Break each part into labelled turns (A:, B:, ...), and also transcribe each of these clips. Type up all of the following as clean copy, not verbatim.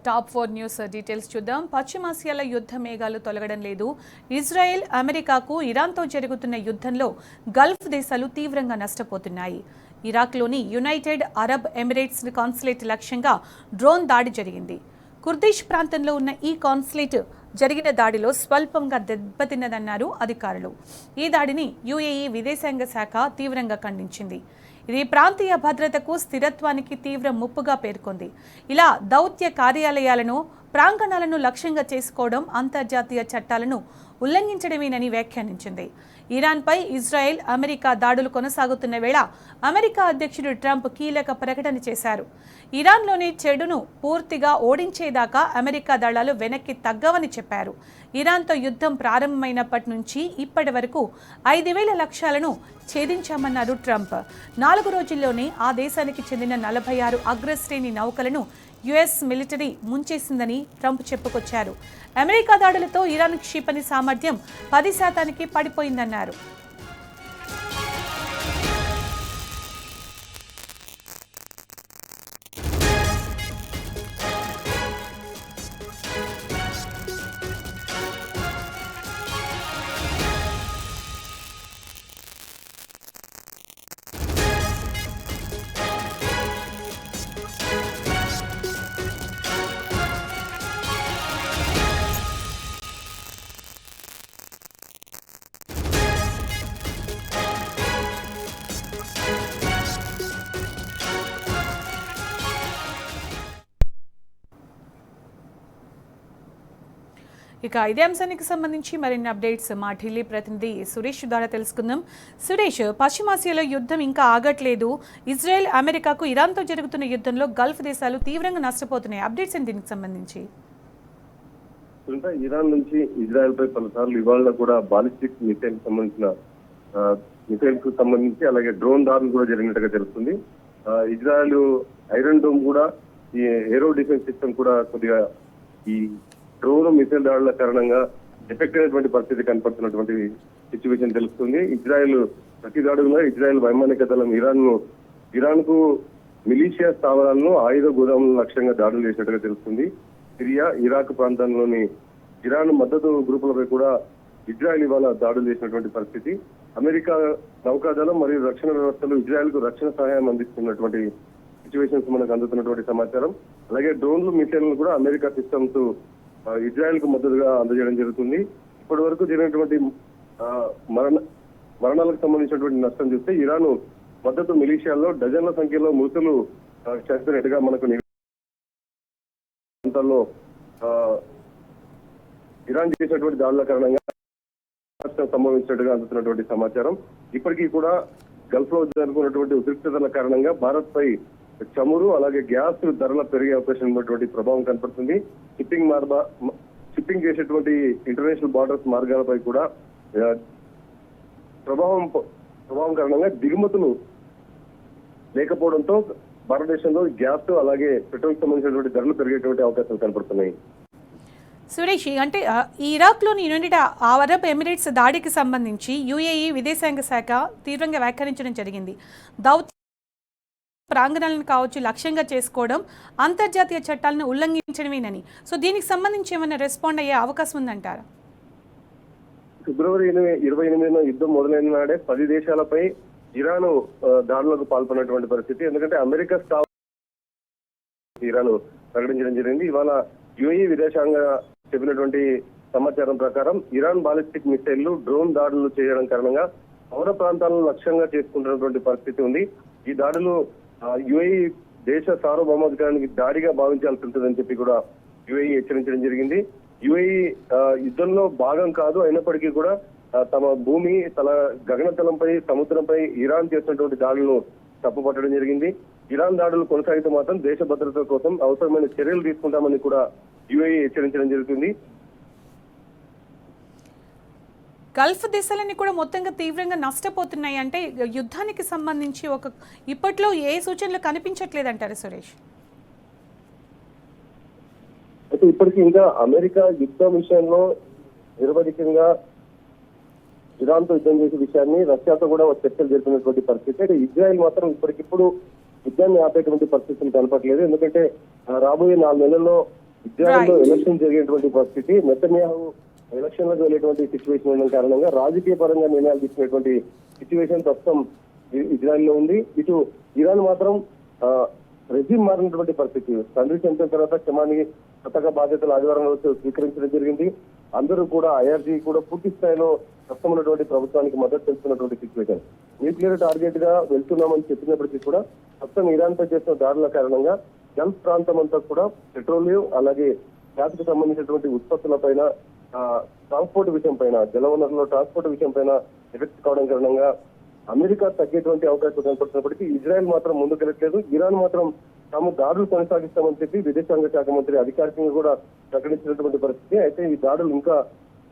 A: Top 4 news details చూద్దాం. పశ్చిమాసియాలో యుద్ధ మేఘాలు తొలగడం లేదు. ఇజ్రాయెల్, అమెరికాకు ఇరాన్తో జరుగుతున్న యుద్ధంలో గల్ఫ్ దేశాలు తీవ్రంగా నష్టపోతున్నాయి. ఇరాక్లోని యునైటెడ్ అరబ్ ఎమిరేట్స్ కాన్సులేట్ లక్ష్యంగా డ్రోన్ దాడి జరిగింది. కుర్దిష్ ప్రాంతంలో ఉన్న ఈ కాన్సులేట్ జరిగిన దాడిలో స్వల్పంగా దెబ్బతిన్నదన్నారు అధికారులు. ఈ దాడిని యుఏఈ విదేశాంగ శాఖ తీవ్రంగా ఖండించింది. ఇది ప్రాంతీయ భద్రతకు, స్థిరత్వానికి తీవ్ర ముప్పుగా పేర్కొంది. ఇలా దౌత్య కార్యాలయాలను, ప్రాంగణాలను లక్ష్యంగా చేసుకోవడం అంతర్జాతీయ చట్టాలను ఉల్లంఘించడమేనని వ్యాఖ్యానించింది. ఇరాన్పై ఇజ్రాయెల్, అమెరికా దాడులు కొనసాగుతున్న వేళ అమెరికా అధ్యక్షుడు ట్రంప్ కీలక ప్రకటన చేశారు. ఇరాన్లోని చెడును పూర్తిగా ఓడించేదాకా అమెరికా దళాలు వెనక్కి తగ్గవని చెప్పారు. ఇరాన్తో యుద్ధం ప్రారంభమైనప్పటి నుంచి ఇప్పటి వరకు 5,000 లక్ష్యాలను ఛేదించామన్నారు ట్రంప్. 4 రోజుల్లోనే ఆ దేశానికి చెందిన 46 అగ్రశ్రేణి నౌకలను యుఎస్ మిలిటరీ ముంచేసిందని ట్రంప్ చెప్పుకొచ్చారు. అమెరికా దాడులతో ఇరాన్ క్షిపణి సామర్థ్యం 10% పడిపోయిందన్నారు. ఇక ఇదే అంశానికి సంబంధించి మరిన్ని అప్డేట్స్ మా ఢిల్లీ ప్రతినిధి సురేష్ ద్వారా తెలుసుకుందాం. సురేష్, పశ్చిమాసియాలో యుద్ధం ఇంకా ఆగట్లేదు. ఇజ్రాయెల్, అమెరికాకు ఇరాన్తో జరుగుతున్న యుద్ధంలో గల్ఫ్ దేశాలు తీవ్రంగా నష్టపోతున్నాయి. అప్డేట్స్ ఏంటి దీనికి సంబంధించి?
B: ఇరాన్ నుంచి ఇజ్రాయెల్ పై పలుసార్లు ఇవాళ కూడా బాలిస్టిక్ మిసైల్ కు సంబంధించి అలాగే డ్రోన్ దాడులు కూడా జరిగినట్టుగా తెలుస్తుంది. ఇజ్రాయెల్ ఐరన్ డోమ్ కూడా, ఈ ఏరో డిఫెన్స్ సిస్టమ్ కూడా కొద్దిగా ఈ డ్రోన్ మిసైల్ దాడుల కారణంగా ఎఫెక్ట్ అయినటువంటి పరిస్థితి కనపడుతున్నటువంటి సిచ్యువేషన్ తెలుస్తుంది. ఇజ్రాయెల్ ప్రతి దాడుల్లో ఇజ్రాయెల్ వైమానిక దళం ఇరాన్ కు మిలీషియా స్థావరాలను, ఆయుధ గోదాములను లక్ష్యంగా దాడులు చేసినట్టుగా తెలుస్తుంది. సిరియా, ఇరాక్ ప్రాంతంలోని ఇరాన్ మద్దతు గ్రూపులపై కూడా ఇజ్రాయెల్ ఇవాళ దాడులు చేసినటువంటి పరిస్థితి. అమెరికా నౌకాదళం మరియు రక్షణ వ్యవస్థలు ఇజ్రాయెల్ కు రక్షణ సహాయం అందిస్తున్నటువంటి సిచ్యువేషన్స్ మనకు అందుతున్నటువంటి సమాచారం. అలాగే డ్రోన్లు, మిసైల్ను కూడా అమెరికా సిస్టమ్స్ ఇజ్రాయెల్ కు మద్దతుగా అందజేయడం జరుగుతుంది. ఇప్పటి వరకు జరిగినటువంటి మరణాలకు సంబంధించినటువంటి నష్టం చూస్తే ఇరాన్ మద్దతు మిలీషియాల్లో డజన్ల సంఖ్యలో మృతులు చేస్తున్నట్టుగా మనకు ప్రాంతాల్లో ఇరాన్ చేసినటువంటి దాడుల కారణంగా నష్టం సంభవించినట్టుగా అందుతున్నటువంటి సమాచారం. ఇప్పటికీ కూడా గల్ఫ్ లో జరుగుతున్నటువంటి ఉద్రిక్తతల కారణంగా భారత్ పై చమురు అలాగే గ్యాస్ ధరల పెరిగే అవకాశం ఉన్నటువంటి ప్రభావం కనపడుతుంది. షిప్పింగ్ చేసేటువంటి ఇంటర్నేషనల్ బార్డర్స్ మార్గాలపై కూడా ప్రభావం కారణంగా దిగుమతులు లేకపోవడంతో భారతదేశంలో గ్యాస్ అలాగే పెట్రోల్ సంబంధించినటువంటి ధరలు పెరిగేటువంటి అవకాశాలు కనపడుతున్నాయి.
A: సురేష్, అంటే ఇరాక్లోని యునైటెడ్ అరబ్ ఎమిరేట్స్ దాడికి సంబంధించి యుఏఈ విదేశాంగ శాఖ తీవ్రంగా వ్యాఖ్యానించడం జరిగింది. దౌత్య ప్రాంగణాలను కావచ్చు లక్ష్యంగా చేసుకోవడం అంతర్జాతీయ చట్టాలను ఉల్లంఘించడమేనని. సో దీనికి సంబంధించి ఏమైనా రెస్పాండ్ అయ్యే అవకాశం ఉందంటారా?
B: ఫిబ్రవరి 28న యుద్ధం మొదలైన నాడే 10 దేశాలపై ఇరాన్ దాడులకు పాల్పడినటువంటి పరిస్థితి. ఎందుకంటే అమెరికా ఇరాన్ ప్రకటించడం జరిగింది. ఇవాళ యుఏఈ విదేశాంగ చెప్పినటువంటి సమాచారం ప్రకారం ఇరాన్ బాలిస్టిక్ మిసైళ్లు, డ్రోన్ దాడులు చేయడం కారణంగా పౌర ప్రాంతాలను లక్ష్యంగా చేసుకుంటున్నటువంటి పరిస్థితి ఉంది. ఈ దాడులు యుఏఈ దేశ సార్వభౌమాధికారానికి దాడిగా భావించాల్సి ఉంటుందని చెప్పి కూడా యుఏఈ హెచ్చరించడం జరిగింది. యుఏఈ యుద్ధంలో భాగం కాదు, అయినప్పటికీ కూడా తమ భూమి, గగనతలంపై, సముద్రంపై ఇరాన్ చేసినటువంటి దాడులను తప్పుపట్టడం జరిగింది. ఇరాన్ దాడులు కొనసాగితే మాత్రం దేశ భద్రత కోసం అవసరమైన చర్యలు తీసుకుంటామని కూడా యుఏఈ హెచ్చరించడం జరుగుతుంది.
A: గల్ఫ్ దేశాలన్నీ కూడా మొత్తంగా తీవ్రంగా నష్టపోతున్నాయి. అంటే యుద్ధానికి సంబంధించి ఇప్పట్లో ఏ సూచనలు కనిపించట్లేదంటారు సురేష్?
B: అయితే ఇప్పటికీ ఇంకా అమెరికా యుద్ధం విషయంలో నిరవధికంగా ఇరాన్తో యుద్ధం చేసే విషయాన్ని రష్యాతో కూడా చర్చలు జరిపినటువంటి పరిస్థితి. అయితే ఇజ్రాయెల్ మాత్రం ఇప్పటికిప్పుడు యుద్ధాన్ని ఆపేటువంటి పరిస్థితులు కనపట్లేదు. ఎందుకంటే రాబోయే 4 నెలల్లో ఇజ్రాయెల్లో
A: Right.
B: ఎలక్షన్ జరిగేటువంటి పరిస్థితి, నెతన్యాహు ఎలక్షన్లకు వెళ్ళేటువంటి సిచ్యువేషన్ ఉన్న కారణంగా రాజకీయ పరంగా నిర్ణయాలు తీసుకునేటువంటి సిచ్యువేషన్ ప్రస్తుతం ఇజ్రాయెల్లో ఉంది. ఇటు ఇరాన్ మాత్రం రెజిమ్ మారినటువంటి పరిస్థితి. తండ్రి చనిపోయిన తర్వాత క్షమానికి కొత్తగా బాధ్యతలు ఆదివారం రోజు స్వీకరించడం జరిగింది. అందరూ కూడా ఐఆర్జీ కూడా పూర్తి స్థాయిలో ప్రస్తుతం ఉన్నటువంటి ప్రభుత్వానికి మద్దతు తెలుస్తున్నటువంటి సిచ్యువేషన్. న్యూక్లియర్ టార్గెట్ గా వెళ్తున్నామని చెప్పినప్పటికీ కూడా ప్రస్తుతం ఇరాన్ పై చేసిన దాడుల కారణంగా గల్ఫ్ ప్రాంతం అంతా కూడా పెట్రోలియం అలాగే గ్యాస్కు సంబంధించినటువంటి ఉత్పత్తుల పైన, ట్రాన్స్పోర్ట్ విషయం పైన, జలవనరుల ట్రాన్స్పోర్ట్ విషయం పైన ఎఫెక్ట్ కావడం కారణంగా అమెరికా తగ్గేటువంటి అవకాశం కనపడుతున్నప్పటికీ ఇజ్రాయెల్ మాత్రం ముందుకెళ్ళట్లేదు. ఇరాన్ మాత్రం తాము దాడులు కొనసాగిస్తామని చెప్పి విదేశాంగ శాఖ మంత్రి అధికారికంగా కూడా ప్రకటించినటువంటి పరిస్థితి. అయితే ఈ దాడులు ఇంకా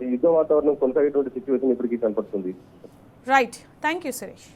B: ఈ యుద్ధ వాతావరణం కొనసాగేటువంటి సిచ్యువేషన్ ఇప్పటికీ కనపడుతుంది.
A: Right, thank you Suresh.